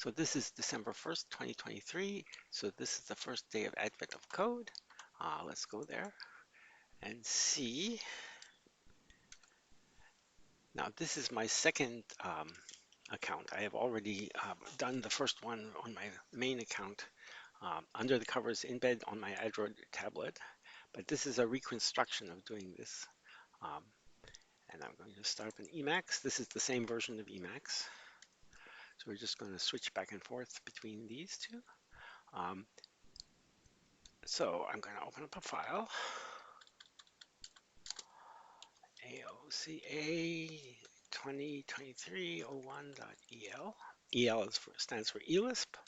So this is December 1st, 2023. So this is the first day of Advent of Code. Let's go there and see. Now this is my second account. I have already done the first one on my main account under the covers embed on my Android tablet. But this is a reconstruction of doing this. Um, and I'm going to start up in Emacs. This is the same version of Emacs. So we're just going to switch back and forth between these two. So I'm going to open up a file, AOCA 2023-01.el. EL stands for ELISP.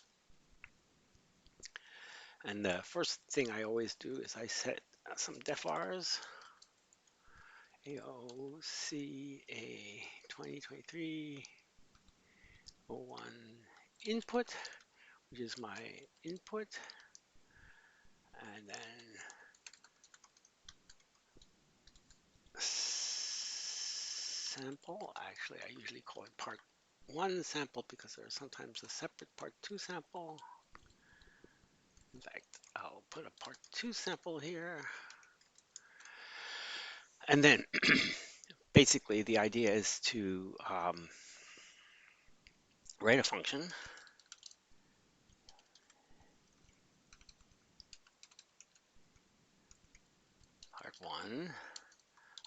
And the first thing I always do is I set some defars, AOCA 2023-01 input, which is my input, and then sample. Actually, I usually call it part 1 sample because there's sometimes a separate part 2 sample. In fact, I'll put a part 2 sample here. And then basically the idea is to write a function part 1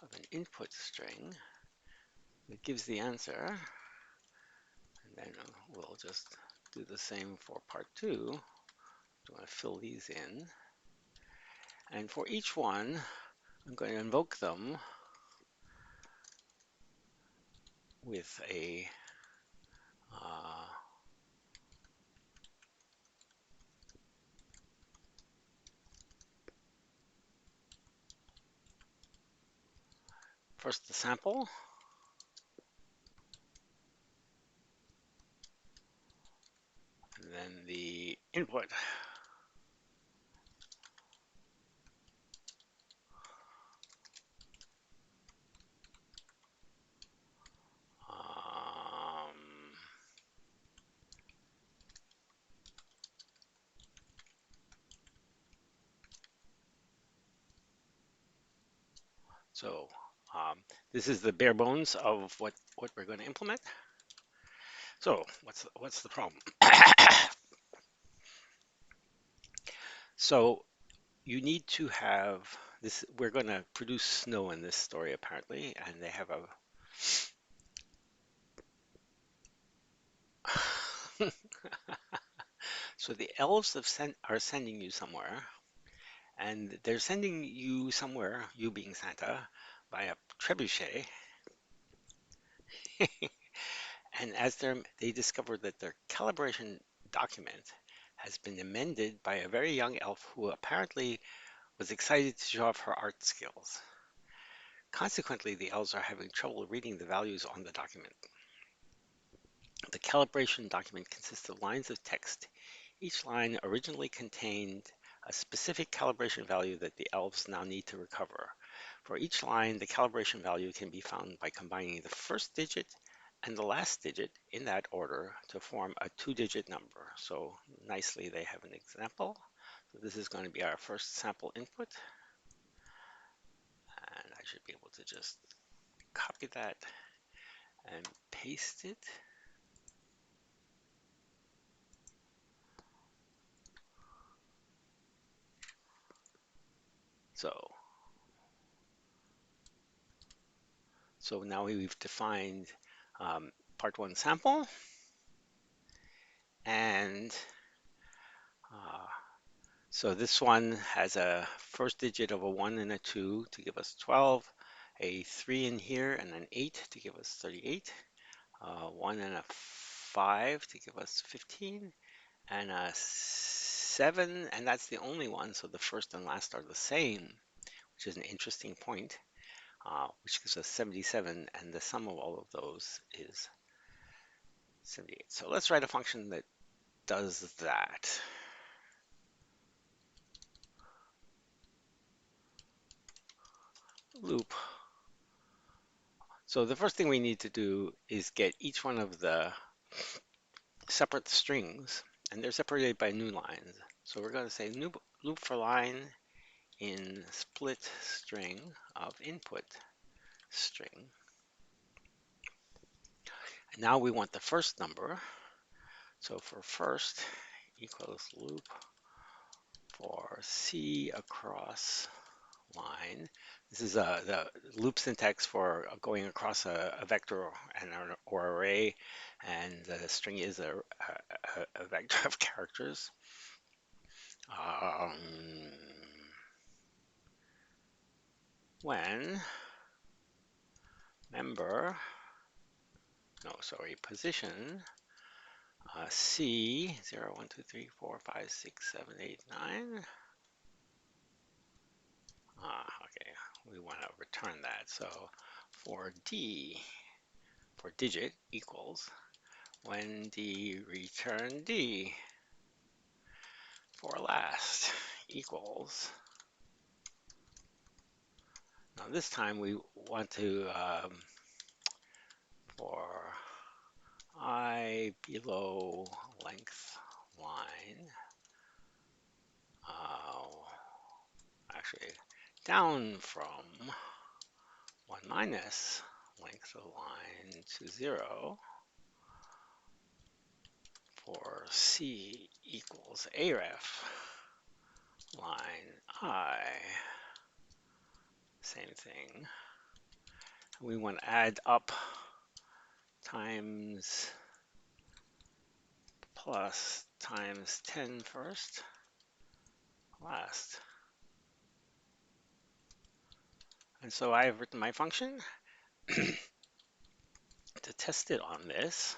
of an input string that gives the answer, and then we'll just do the same for part 2. I'm going to fill these in, and for each one I'm going to invoke them with a first the sample, and then the input. So this is the bare bones of what we're going to implement. So what's the problem? So you need to have this. We're going to produce snow in this story apparently, and they have a. So the elves are sending you somewhere, and they're sending you somewhere, you being Santa, by a trebuchet. And as they discover that their calibration document has been amended by a very young elf who apparently was excited to show off her art skills. Consequently, the elves are having trouble reading the values on the document. The calibration document consists of lines of text. Each line originally contained a specific calibration value that the elves now need to recover. For each line, the calibration value can be found by combining the first digit and the last digit in that order to form a 2-digit number. So nicely, they have an example. So this is going to be our first sample input. And I should be able to just copy that and paste it. So now we've defined part 1 sample, and so this one has a first digit of a 1 and a 2 to give us 12, a 3 in here, and an 8 to give us 38, 1 and a 5 to give us 15, and a 7, and that's the only one, so the first and last are the same, which is an interesting point, which gives us 77, and the sum of all of those is 78. So let's write a function that does that. Loop. So the first thing we need to do is get each one of the separate strings, and they're separated by new lines. So we're going to say new loop for line in split string of input string. And now we want the first number. So for first equals loop for C across line. This is the loop syntax for going across a vector or array, and the string is a vector of characters. When member, no, sorry, position C 0, 1, 2, 3, 4, 5, 6, 7, 8, 9. Okay, we want to return that. So for D, for digit equals when D return D, for last equals. Now this time we want to for I below length line, actually down from 1 minus length of line to 0 for C equals aref line I, same thing. We want to add up times plus times 10 first, last. And so I have written my function. To test it on this,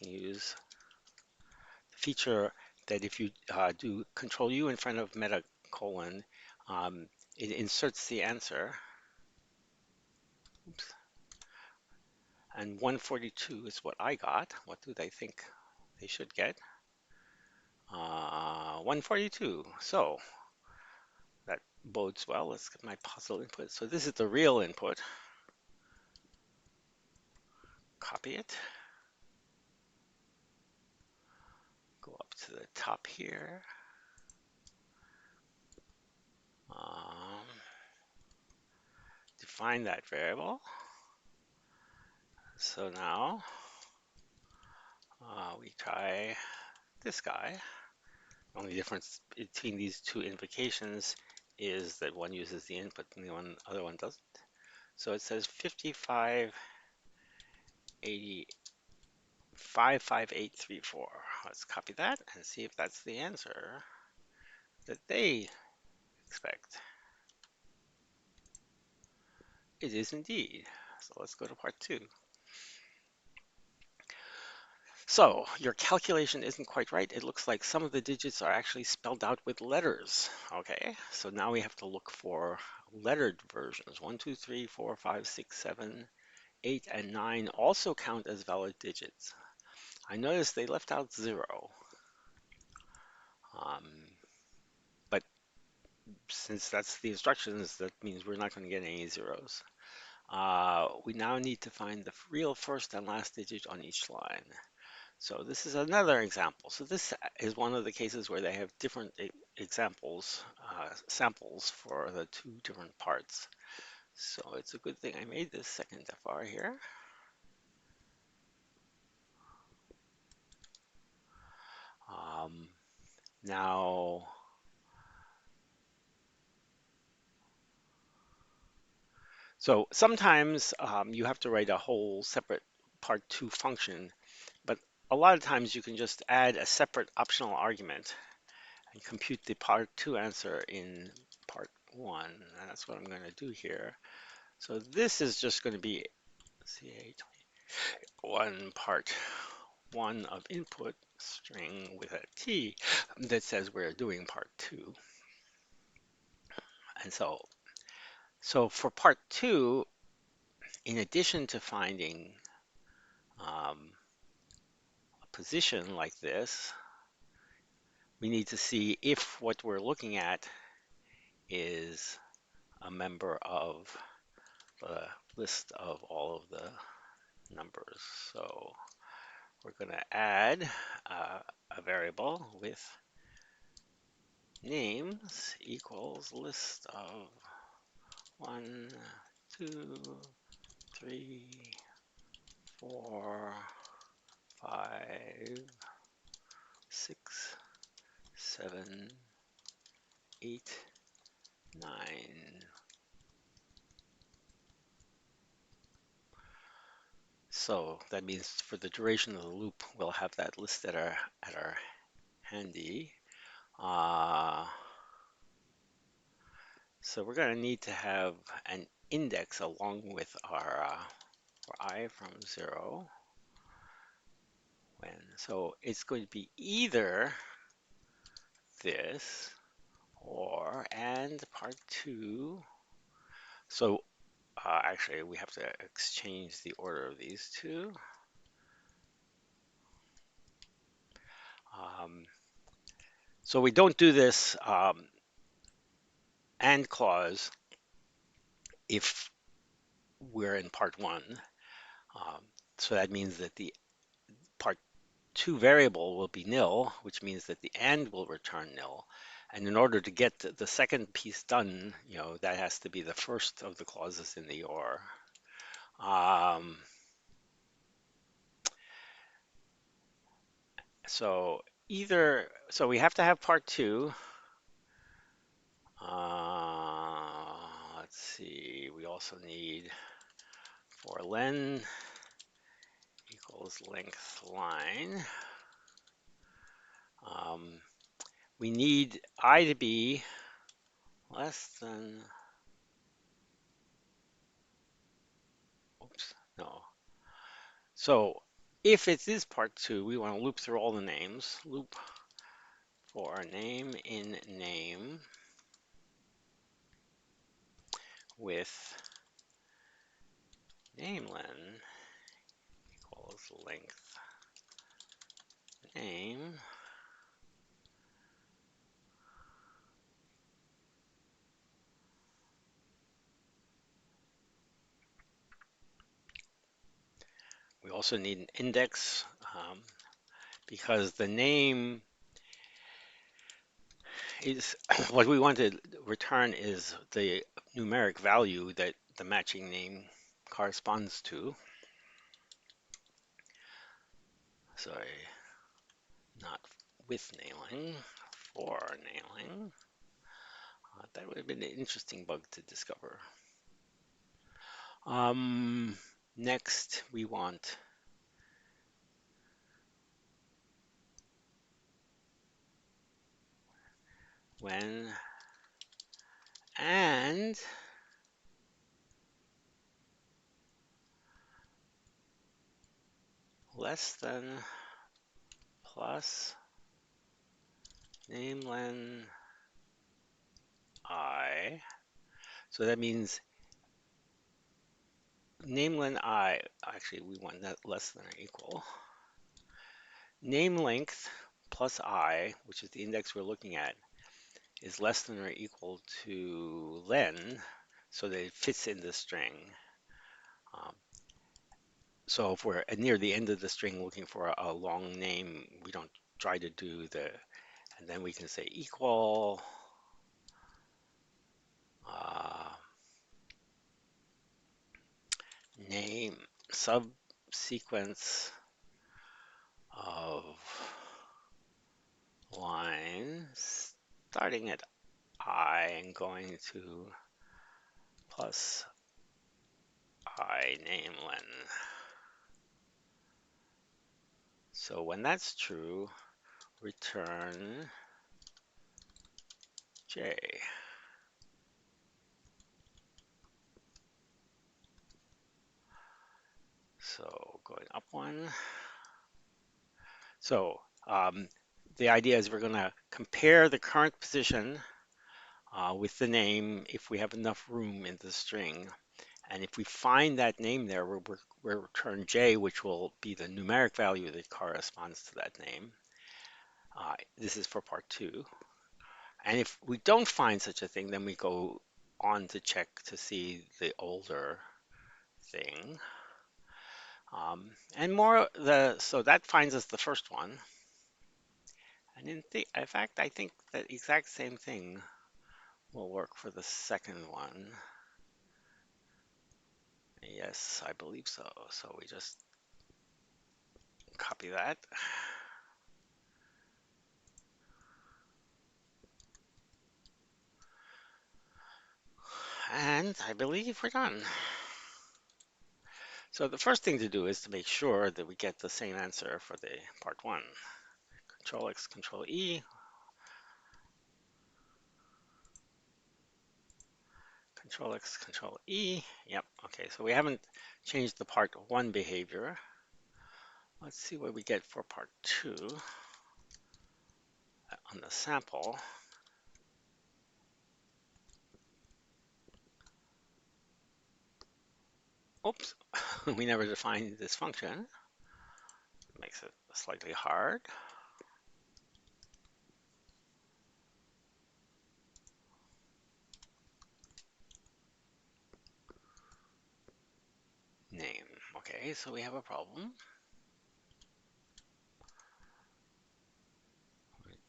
we can use the feature that if you do Control U in front of meta colon, it inserts the answer. Oops. And 142 is what I got. What do they think they should get? 142. So that bodes well. Let's get my puzzle input. So this is the real input. Copy it. Go up to the top here. Define that variable. So now we try this guy. The only difference between these two invocations is that one uses the input and the other one doesn't. So it says 55834. Let's copy that and see if that's the answer that they expect. It is indeed. So let's go to part 2. So your calculation isn't quite right. It looks like some of the digits are actually spelled out with letters. Okay, so now we have to look for lettered versions. 1, 2, 3, 4, 5, 6, 7, 8, and 9 also count as valid digits. I noticed they left out 0. But since that's the instructions, that means we're not going to get any zeros. We now need to find the real first and last digit on each line. So this is another example. So this is one of the cases where they have different examples, samples for the two different parts. So it's a good thing I made this second FR here. Now, so sometimes you have to write a whole separate part 2 function, but a lot of times you can just add a separate optional argument and compute the part 2 answer in part 1. And that's what I'm going to do here. So this is just going to be one part 1 of input string with a T that says we're doing part 2. And so for part 2, in addition to finding a position like this, we need to see if what we're looking at is a member of the list of all of the numbers. So we're going to add a variable with names equals list of 1, 2, 3, 4, 5, 6, 7, 8, 9. So that means for the duration of the loop, we'll have that list at our handy. So we're going to need to have an index along with our for I from 0. So it's going to be either this or and part 2. So actually, we have to exchange the order of these two. So we don't do this and clause if we're in part 1. So that means that the part 2 variable will be nil, which means that the and will return nil. And in order to get the second piece done, that has to be the first of the clauses in the or. So we have to have part 2. Let's see, we also need for len equals length line. We need I to be less than, oops, no. So if it is part 2, we want to loop through all the names. Loop for name in name with namelen equals length name. We also need an index because the name is what we want to return is the numeric value that the matching name corresponds to. Sorry, not with nailing, for nailing. That would have been an interesting bug to discover. Next, we want when and less than plus namelen I. So that means namelen I, actually we want that less than or equal. Name length plus I, which is the index we're looking at, is less than or equal to len, so that it fits in the string. So if we're near the end of the string looking for a long name, we don't try to do and then we can say equal name subsequence of lines starting at I and going to plus I namelen. So when that's true, return J. So going up one. So the idea is we're going to compare the current position with the name if we have enough room in the string. And if we find that name there, we'll return J, which will be the numeric value that corresponds to that name. This is for part 2. And if we don't find such a thing, then we go on to check to see the older thing. And more the so that finds us the first one. And in fact, I think that exact same thing will work for the second one. Yes, I believe so. So we just copy that. And I believe we're done. So the first thing to do is to make sure that we get the same answer for the part one. Control X, Control E, Control X, Control E. Yep, okay, so we haven't changed the part one behavior. Let's see what we get for part two on the sample. Oops, we never defined this function. Makes it slightly hard. Name. Okay, so we have a problem.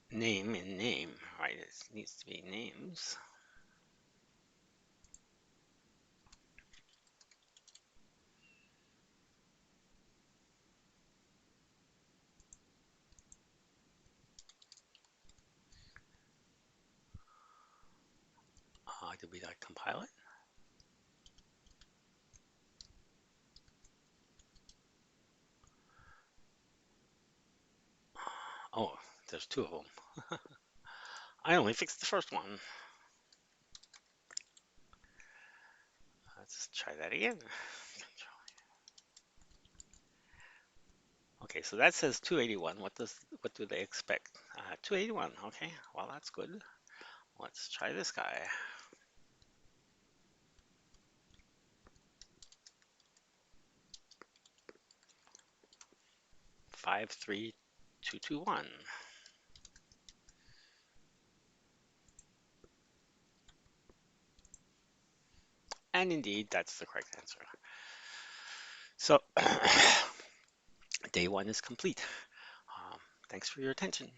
Name in name, right? It needs to be names. Did we not compile it? Oh, there's two of them. I only fixed the first one. Let's try that again. Okay, so that says 281. What do they expect? 281. Okay, well that's good. Let's try this guy. 53221. And indeed, that's the correct answer. So day one is complete. Um, Thanks for your attention.